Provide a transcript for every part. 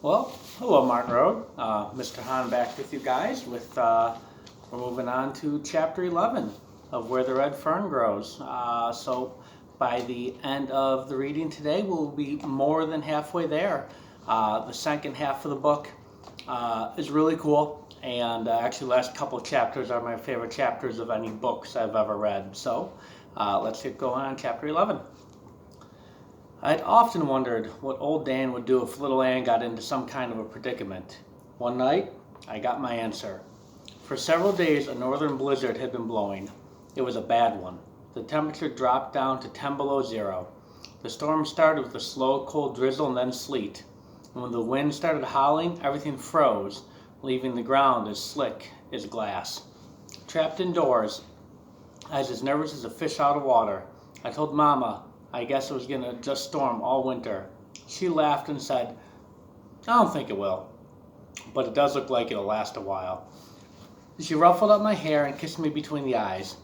Well, hello, Martin Road. Mr. Hahn back with you guys. We're moving on to chapter 11 of Where the Red Fern Grows. So by the end of the reading today, we'll be more than halfway there. The second half of the book is really cool, and actually, the last couple of chapters are my favorite chapters of any books I've ever read. So let's get going on chapter 11. I'd often wondered what old Dan would do if little Ann got into some kind of a predicament. One night, I got my answer. For several days, a northern blizzard had been blowing. It was a bad one. The temperature dropped down to 10 below zero. The storm started with a slow, cold drizzle and then sleet. And when the wind started howling, everything froze, leaving the ground as slick as glass. Trapped indoors, I was as nervous as a fish out of water. I told Mama I guess it was going to just storm all winter. She laughed and said, I don't think it will, but it does look like it'll last a while. She ruffled up my hair and kissed me between the eyes.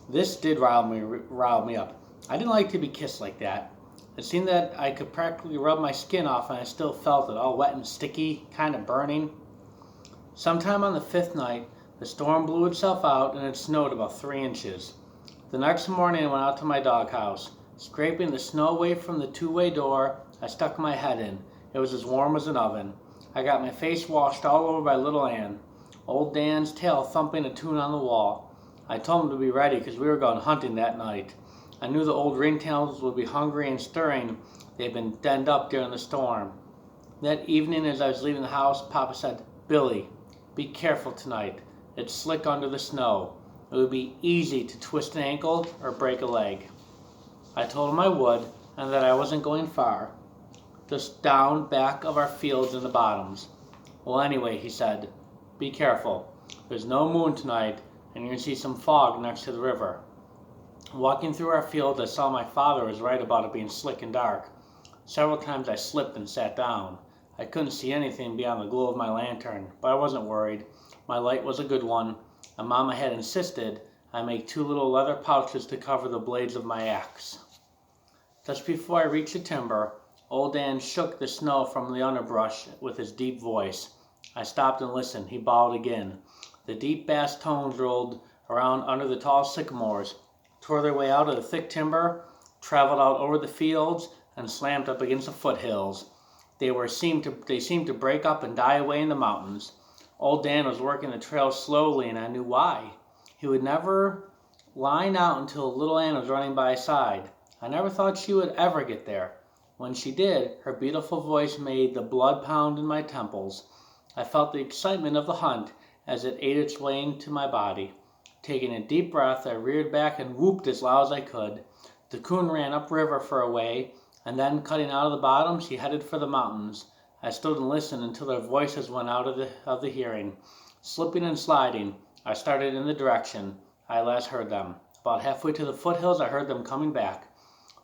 This did rile me up. I didn't like to be kissed like that. It seemed that I could practically rub my skin off and I still felt it, all wet and sticky, kind of burning. Sometime on the fifth night, the storm blew itself out and it snowed about 3 inches. The next morning I went out to my doghouse. Scraping the snow away from the two-way door, I stuck my head in. It was as warm as an oven. I got my face washed all over by little Ann. Old Dan's tail thumping a tune on the wall. I told him to be ready because we were going hunting that night. I knew the old ringtails would be hungry and stirring. They'd been denned up during the storm. That evening as I was leaving the house, Papa said, Billy, be careful tonight. It's slick under the snow. It would be easy to twist an ankle or break a leg. I told him I would, and that I wasn't going far, just down back of our fields in the bottoms. Well, anyway, he said, be careful. There's no moon tonight, and you're going to see some fog next to the river. Walking through our fields, I saw my father was right about it being slick and dark. Several times I slipped and sat down. I couldn't see anything beyond the glow of my lantern, but I wasn't worried. My light was a good one, and Mama had insisted I make 2 little leather pouches to cover the blades of my axe. Just before I reached the timber, old Dan shook the snow from the underbrush with his deep voice. I stopped and listened. He bawled again. The deep bass tones rolled around under the tall sycamores, tore their way out of the thick timber, traveled out over the fields, and slammed up against the foothills. They seemed to break up and die away in the mountains. Old Dan was working the trail slowly, and I knew why. He would never line out until little Ann was running by his side. I never thought she would ever get there. When she did, her beautiful voice made the blood pound in my temples. I felt the excitement of the hunt as it ate its way into my body. Taking a deep breath, I reared back and whooped as loud as I could. The coon ran upriver for a way, and then, cutting out of the bottom, she headed for the mountains. I stood and listened until their voices went out of the hearing. Slipping and sliding, I started in the direction I last heard them. About halfway to the foothills, I heard them coming back.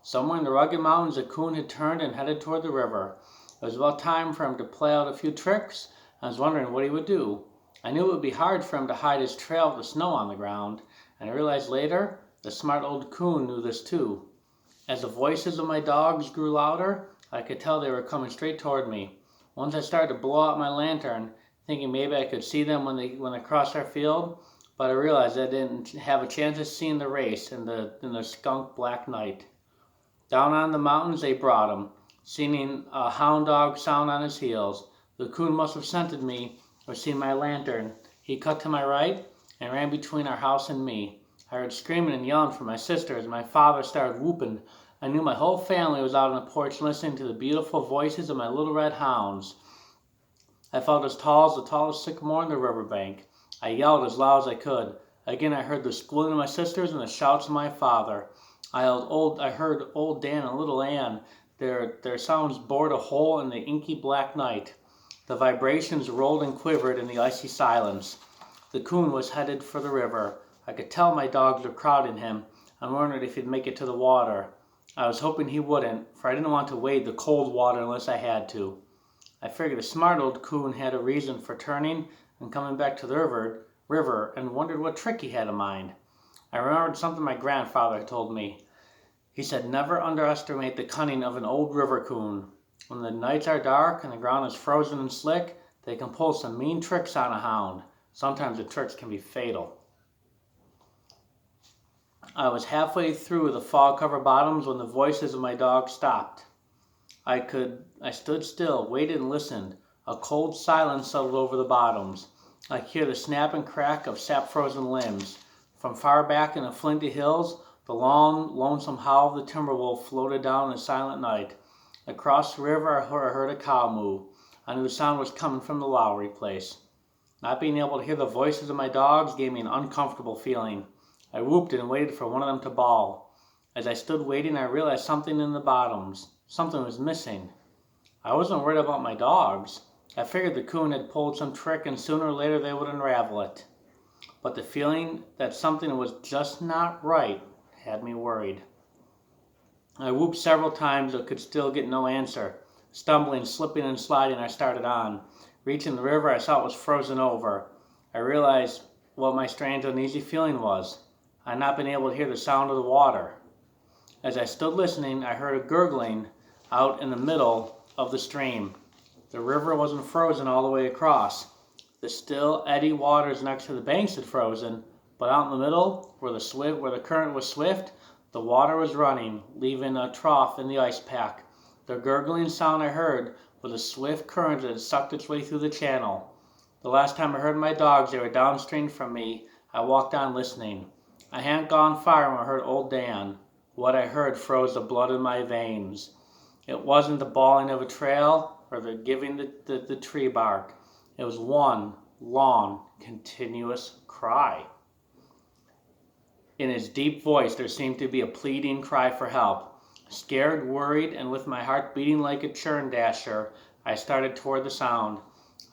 Somewhere in the rugged mountains, a coon had turned and headed toward the river. It was about time for him to play out a few tricks. I was wondering what he would do. I knew it would be hard for him to hide his trail with the snow on the ground, and I realized later the smart old coon knew this too. As the voices of my dogs grew louder, I could tell they were coming straight toward me. Once I started to blow out my lantern, thinking maybe I could see them when they crossed our field, but I realized I didn't have a chance of seeing the race in the skunk black night. Down on the mountains they brought him, seeing a hound dog sound on his heels. The coon must have scented me or seen my lantern. He cut to my right and ran between our house and me. I heard screaming and yelling from my sisters, and my father started whooping. I knew my whole family was out on the porch listening to the beautiful voices of my little red hounds. I felt as tall as the tallest sycamore on the riverbank. I yelled as loud as I could. Again I heard the squealing of my sisters and the shouts of my father. I heard old Dan and little Ann. Their sounds bored a hole in the inky black night. The vibrations rolled and quivered in the icy silence. The coon was headed for the river. I could tell my dogs were crowding him. I wondered if he'd make it to the water. I was hoping he wouldn't, for I didn't want to wade the cold water unless I had to. I figured the smart old coon had a reason for turning and coming back to the river and wondered what trick he had in mind. I remembered something my grandfather had told me. He said never underestimate the cunning of an old river coon. When the nights are dark and the ground is frozen and slick, they can pull some mean tricks on a hound. Sometimes the tricks can be fatal. I was halfway through the fog-covered bottoms when the voices of my dog stopped. I stood still, waited and listened. A cold silence settled over the bottoms. I could hear the snap and crack of sap-frozen limbs. From far back in the flinty hills, the long, lonesome howl of the timber wolf floated down in the silent night. Across the river, I heard a cow moo. I knew the sound was coming from the Lowry place. Not being able to hear the voices of my dogs gave me an uncomfortable feeling. I whooped and waited for one of them to bawl. As I stood waiting, I realized something in the bottoms. Something was missing. I wasn't worried about my dogs. I figured the coon had pulled some trick and sooner or later they would unravel it. But the feeling that something was just not right had me worried. I whooped several times but could still get no answer. Stumbling, slipping, and sliding, I started on. Reaching the river, I saw it was frozen over. I realized what my strange, uneasy feeling was. I had not been able to hear the sound of the water. As I stood listening, I heard a gurgling out in the middle of the stream. The river wasn't frozen all the way across. The still, eddy waters next to the banks had frozen, but out in the middle, where the current was swift, the water was running, leaving a trough in the ice pack. The gurgling sound I heard was a swift current that had sucked its way through the channel. The last time I heard my dogs, they were downstream from me. I walked on listening. I hadn't gone far when I heard old Dan. What I heard froze the blood in my veins. It wasn't the bawling of a trail or the giving the tree bark. It was one long, continuous cry. In his deep voice, there seemed to be a pleading cry for help. Scared, worried, and with my heart beating like a churn dasher, I started toward the sound.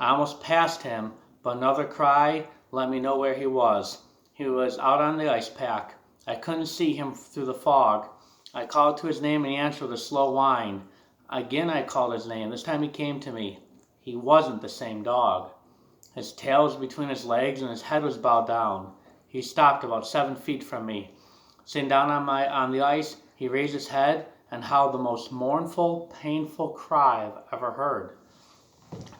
I almost passed him, but another cry let me know where he was. He was out on the ice pack. I couldn't see him through the fog. I called to his name and he answered with a slow whine. Again I called his name. This time he came to me. He wasn't the same dog. His tail was between his legs and his head was bowed down. He stopped about 7 feet from me. Sitting down on the ice, he raised his head and howled the most mournful, painful cry I've ever heard.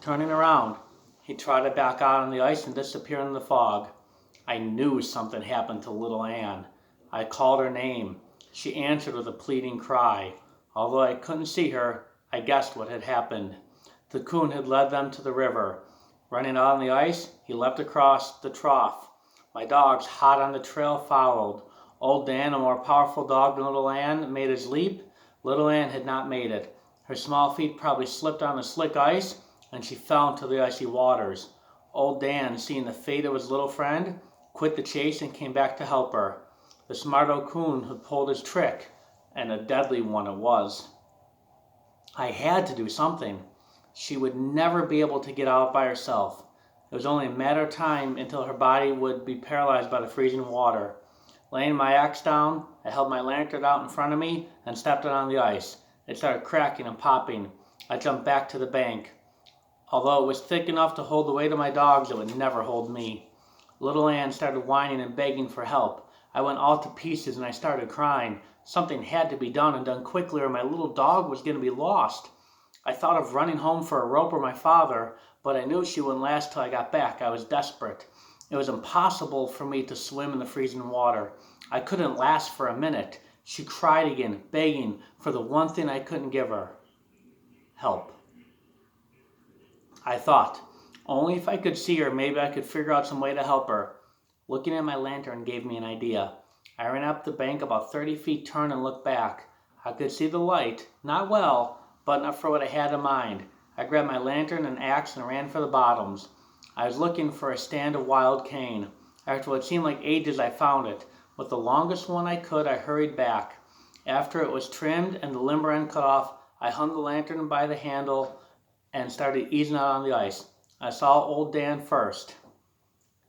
Turning around, he trotted back out on the ice and disappeared in the fog. I knew something happened to little Ann. I called her name. She answered with a pleading cry. Although I couldn't see her, I guessed what had happened. The coon had led them to the river. Running out on the ice, he leapt across the trough. My dogs, hot on the trail, followed. Old Dan, a more powerful dog than Little Ann, made his leap. Little Ann had not made it. Her small feet probably slipped on the slick ice, and she fell into the icy waters. Old Dan, seeing the fate of his little friend, quit the chase and came back to help her. The smart old coon had pulled his trick, and a deadly one it was. I had to do something. She would never be able to get out by herself. It was only a matter of time until her body would be paralyzed by the freezing water. Laying my axe down, I held my lantern out in front of me and stepped it on the ice. It started cracking and popping. I jumped back to the bank. Although it was thick enough to hold the weight of my dogs, it would never hold me. Little Ann started whining and begging for help. I went all to pieces and I started crying. Something had to be done and done quickly or my little dog was going to be lost. I thought of running home for a rope or my father, but I knew she wouldn't last till I got back. I was desperate. It was impossible for me to swim in the freezing water. I couldn't last for a minute. She cried again, begging for the one thing I couldn't give her: help. I thought, only if I could see her, maybe I could figure out some way to help her. Looking at my lantern gave me an idea. I ran up the bank about 30 feet, turned and looked back. I could see the light, not well, but enough for what I had in mind. I grabbed my lantern and axe and ran for the bottoms. I was looking for a stand of wild cane. After what seemed like ages, I found it. With the longest one I could, I hurried back. After it was trimmed and the limber end cut off, I hung the lantern by the handle and started easing out on the ice. I saw old Dan first.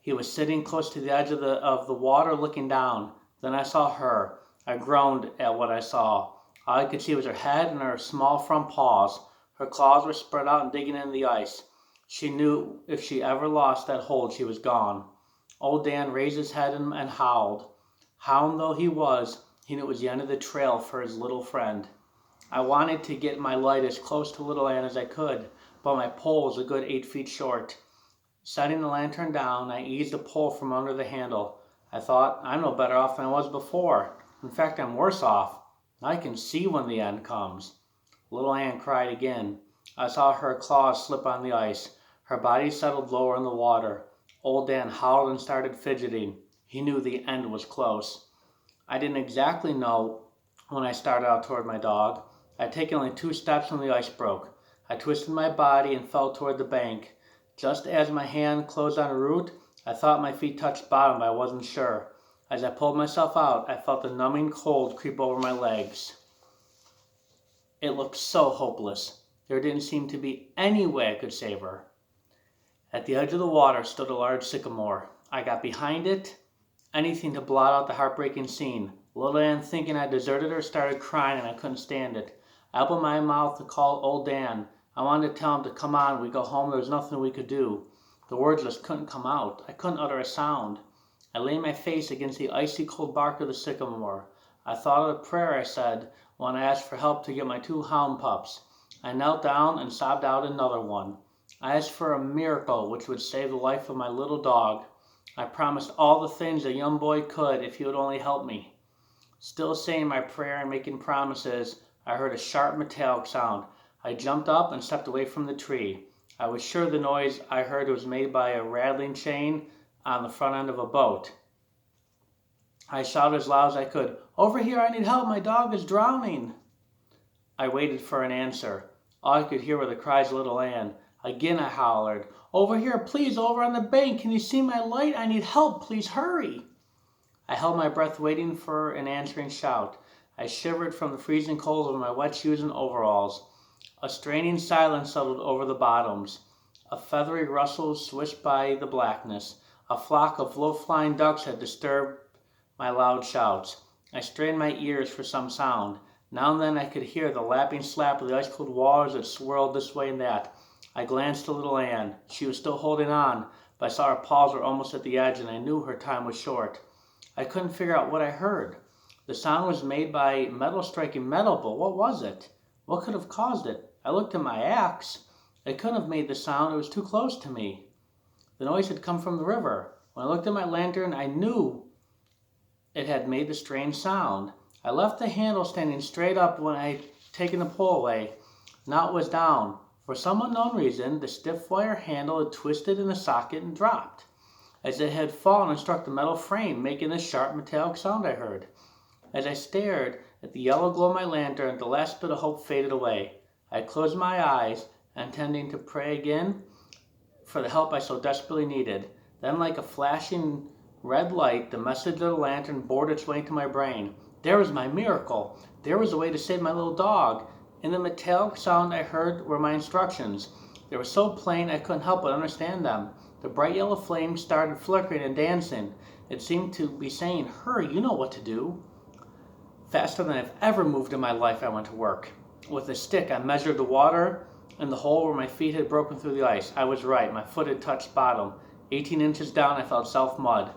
He was sitting close to the edge of the water looking down. Then I saw her. I groaned at what I saw. All I could see was her head and her small front paws. Her claws were spread out and digging into the ice. She knew if she ever lost that hold, she was gone. Old Dan raised his head and howled. Hound though he was, he knew it was the end of the trail for his little friend. I wanted to get my light as close to little Ann as I could, but my pole was a good 8 feet short. Setting the lantern down, I eased the pole from under the handle. I thought, I'm no better off than I was before. In fact, I'm worse off. I can see when the end comes. Little Ann cried again. I saw her claws slip on the ice. Her body settled lower in the water. Old Dan howled and started fidgeting. He knew the end was close. I didn't exactly know when I started out toward my dog. I had taken only 2 steps when the ice broke. I twisted my body and fell toward the bank. Just as my hand closed on a root, I thought my feet touched bottom, but I wasn't sure. As I pulled myself out, I felt the numbing cold creep over my legs. It looked so hopeless. There didn't seem to be any way I could save her. At the edge of the water stood a large sycamore. I got behind it, anything to blot out the heartbreaking scene. Little Ann, thinking I deserted her, started crying and I couldn't stand it. I opened my mouth to call old Dan. I wanted to tell him to come on, we'd go home, there was nothing we could do. The words just couldn't come out. I couldn't utter a sound. I lay my face against the icy cold bark of the sycamore. I thought of the prayer I said when I asked for help to get my 2 hound pups. I knelt down and sobbed out another one. I asked for a miracle which would save the life of my little dog. I promised all the things a young boy could if he would only help me. Still saying my prayer and making promises, I heard a sharp metallic sound. I jumped up and stepped away from the tree. I was sure the noise I heard was made by a rattling chain on the front end of a boat. I shouted as loud as I could, "Over here, I need help, my dog is drowning." I waited for an answer. All I could hear were the cries of little Ann. Again I hollered, "Over here, please, over on the bank, can you see my light? I need help, please hurry." I held my breath waiting for an answering shout. I shivered from the freezing cold of my wet shoes and overalls. A straining silence settled over the bottoms. A feathery rustle swished by the blackness. A flock of low-flying ducks had disturbed my loud shouts. I strained my ears for some sound. Now and then I could hear the lapping slap of the ice-cold waters that swirled this way and that. I glanced at little Ann. She was still holding on, but I saw her paws were almost at the edge and I knew her time was short. I couldn't figure out what I heard. The sound was made by metal striking metal, but what was it? What could have caused it? I looked at my axe. It couldn't have made the sound. It was too close to me. The noise had come from the river. When I looked at my lantern, I knew it had made the strange sound. I left the handle standing straight up when I had taken the pole away. Now it was down. For some unknown reason, the stiff wire handle had twisted in the socket and dropped, as it had fallen and struck the metal frame, making the sharp metallic sound I heard. As I stared at the yellow glow of my lantern, the last bit of hope faded away. I closed my eyes, intending to pray again for the help I so desperately needed. Then, like a flashing red light, the message of the lantern bored its way into my brain. There was my miracle. There was a way to save my little dog. In the metallic sound I heard were my instructions. They were so plain I couldn't help but understand them. The bright yellow flame started flickering and dancing. It seemed to be saying, "Hurry, you know what to do." Faster than I've ever moved in my life, I went to work. With a stick, I measured the water in the hole where my feet had broken through the ice. I was right. My foot had touched bottom. 18 inches down, I felt soft mud.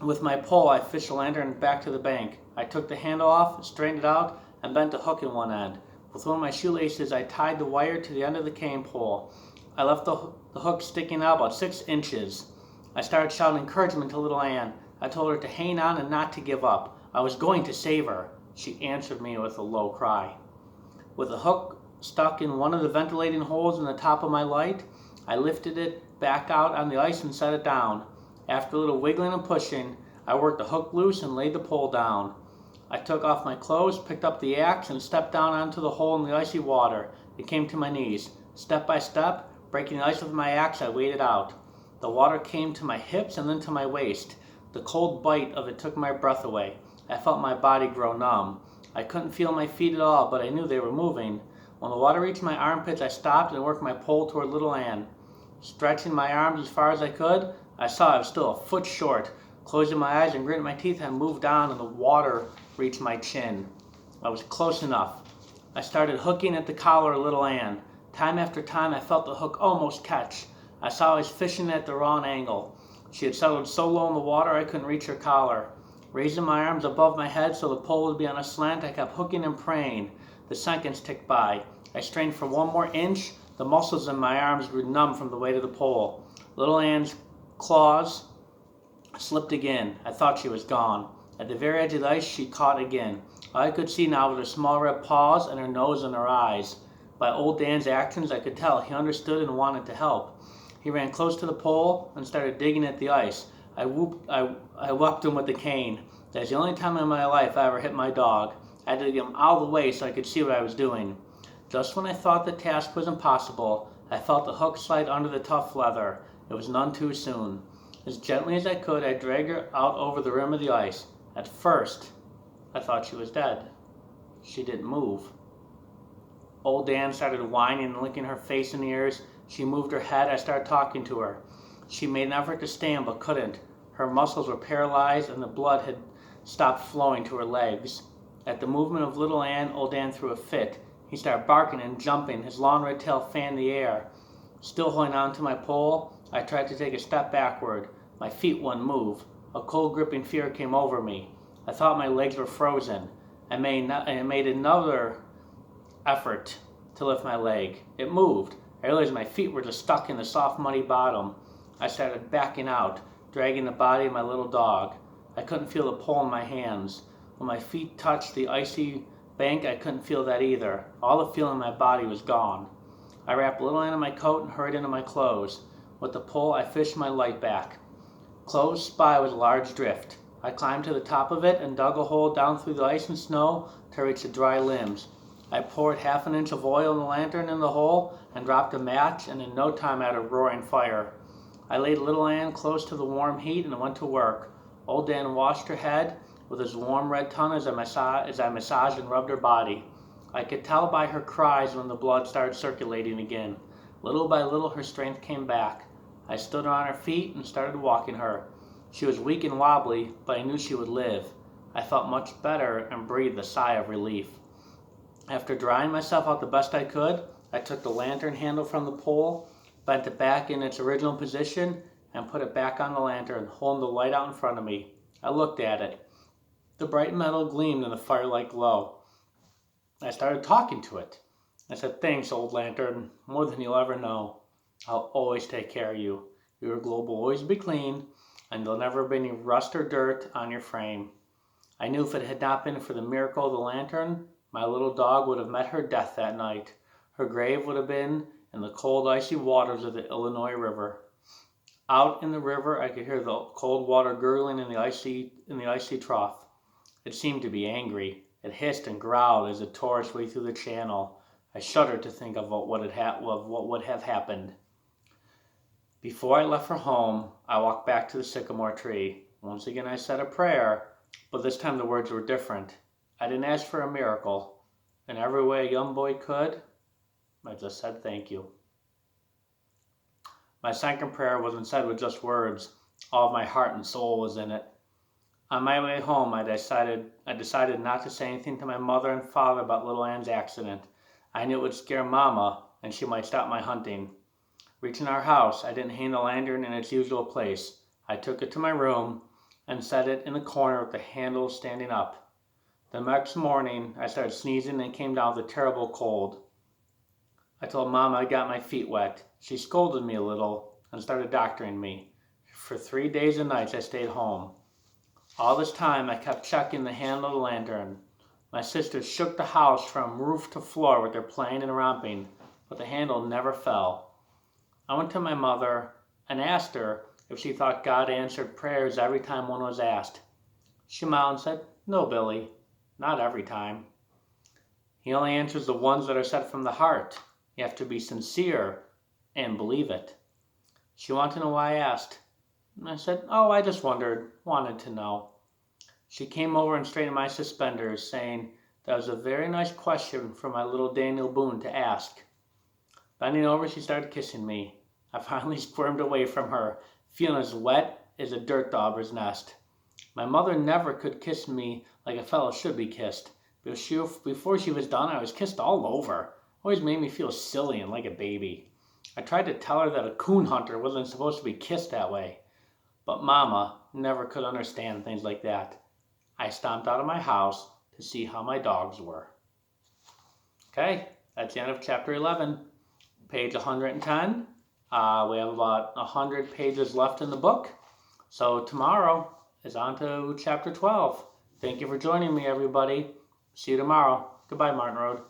With my pole, I fished the lantern back to the bank. I took the handle off, straightened it out, and bent a hook in one end. With one of my shoelaces, I tied the wire to the end of the cane pole. I left the hook sticking out about 6 inches. I started shouting encouragement to little Ann. I told her to hang on and not to give up. I was going to save her. She answered me with a low cry. With the hook stuck in one of the ventilating holes in the top of my light, I lifted it back out on the ice and set it down. After a little wiggling and pushing, I worked the hook loose and laid the pole down. I took off my clothes, picked up the axe, and stepped down onto the hole in the icy water. It came to my knees. Step by step, breaking the ice with my axe, I waded out. The water came to my hips and then to my waist. The cold bite of it took my breath away. I felt my body grow numb. I couldn't feel my feet at all, but I knew they were moving. When the water reached my armpits, I stopped and worked my pole toward little Ann. Stretching my arms as far as I could, I saw I was still a foot short. Closing my eyes and gritting my teeth, I moved on and the water reached my chin. I was close enough. I started hooking at the collar of little Ann. Time after time, I felt the hook almost catch. I saw I was fishing at the wrong angle. She had settled so low in the water I couldn't reach her collar. Raising my arms above my head so the pole would be on a slant, I kept hooking and praying. The seconds ticked by. I strained for one more inch. The muscles in my arms grew numb from the weight of the pole. Little Anne's claws slipped again. I thought she was gone. At the very edge of the ice, she caught again. All I could see now was her small red paws and her nose and her eyes. By old Dan's actions, I could tell he understood and wanted to help. He ran close to the pole and started digging at the ice. I whupped him with the cane. That's the only time in my life I ever hit my dog. I had to get him out of the way so I could see what I was doing. Just when I thought the task was impossible, I felt the hook slide under the tough leather. It was none too soon. As gently as I could, I dragged her out over the rim of the ice. At first, I thought she was dead. She didn't move. Old Dan started whining and licking her face and ears. She moved her head. I started talking to her. She made an effort to stand but couldn't. Her muscles were paralyzed and the blood had stopped flowing to her legs. At the movement of little Anne, old Dan threw a fit. He started barking and jumping. His long red tail fanned the air. Still holding on to my pole, I tried to take a step backward. My feet wouldn't move. A cold gripping fear came over me. I thought my legs were frozen. I made another effort to lift my leg. It moved. I realized my feet were just stuck in the soft, muddy bottom. I started backing out, dragging the body of my little dog. I couldn't feel the pole in my hands. When my feet touched the icy bank, I couldn't feel that either. All the feeling in my body was gone. I wrapped little Anne in my coat and hurried into my clothes. With the pole, I fished my light back. Close by was a large drift. I climbed to the top of it and dug a hole down through the ice and snow to reach the dry limbs. I poured half an inch of oil in the lantern in the hole and dropped a match, and in no time I had a roaring fire. I laid little Anne close to the warm heat and went to work. Old Dan washed her head with his warm red tongue as I massaged and rubbed her body. I could tell by her cries when the blood started circulating again. Little by little her strength came back. I stood her on her feet and started walking her. She was weak and wobbly, but I knew she would live. I felt much better and breathed a sigh of relief. After drying myself out the best I could, I took the lantern handle from the pole, bent it back in its original position, and put it back on the lantern, holding the light out in front of me. I looked at it. The bright metal gleamed in the firelight glow. I started talking to it. I said, "Thanks, old lantern, more than you'll ever know. I'll always take care of you. Your globe will always be clean, and there'll never be any rust or dirt on your frame." I knew if it had not been for the miracle of the lantern, my little dog would have met her death that night. Her grave would have been in the cold, icy waters of the Illinois River. Out in the river, I could hear the cold water gurgling in the icy trough. It seemed to be angry. It hissed and growled as it tore its way through the channel. I shuddered to think of what would have happened. Before I left for home, I walked back to the sycamore tree. Once again I said a prayer, but this time the words were different. I didn't ask for a miracle. In every way a young boy could, I just said thank you. My second prayer wasn't said with just words. All of my heart and soul was in it. On my way home, I decided not to say anything to my mother and father about little Anne's accident. I knew it would scare Mama, and she might stop my hunting. Reaching our house, I didn't hang the lantern in its usual place. I took it to my room and set it in the corner with the handle standing up. The next morning, I started sneezing and came down with a terrible cold. I told Mama I got my feet wet. She scolded me a little and started doctoring me. For 3 days and nights, I stayed home. All this time, I kept checking the handle of the lantern. My sisters shook the house from roof to floor with their playing and romping, but the handle never fell. I went to my mother and asked her if she thought God answered prayers every time one was asked. She smiled and said, "No, Billy, not every time. He only answers the ones that are said from the heart. You have to be sincere and believe it." She wanted to know why I asked. And I said, "Oh, I just wanted to know." She came over and straightened my suspenders, saying that was a very nice question for my little Daniel Boone to ask. Bending over, she started kissing me. I finally squirmed away from her, feeling as wet as a dirt dauber's nest. My mother never could kiss me like a fellow should be kissed. Before she was done, I was kissed all over. Always made me feel silly and like a baby. I tried to tell her that a coon hunter wasn't supposed to be kissed that way. But Mama never could understand things like that. I stomped out of my house to see how my dogs were. Okay, that's the end of chapter 11, page 110. We have about 100 pages left in the book. So tomorrow is on to chapter 12. Thank you for joining me, everybody. See you tomorrow. Goodbye, Martin Road.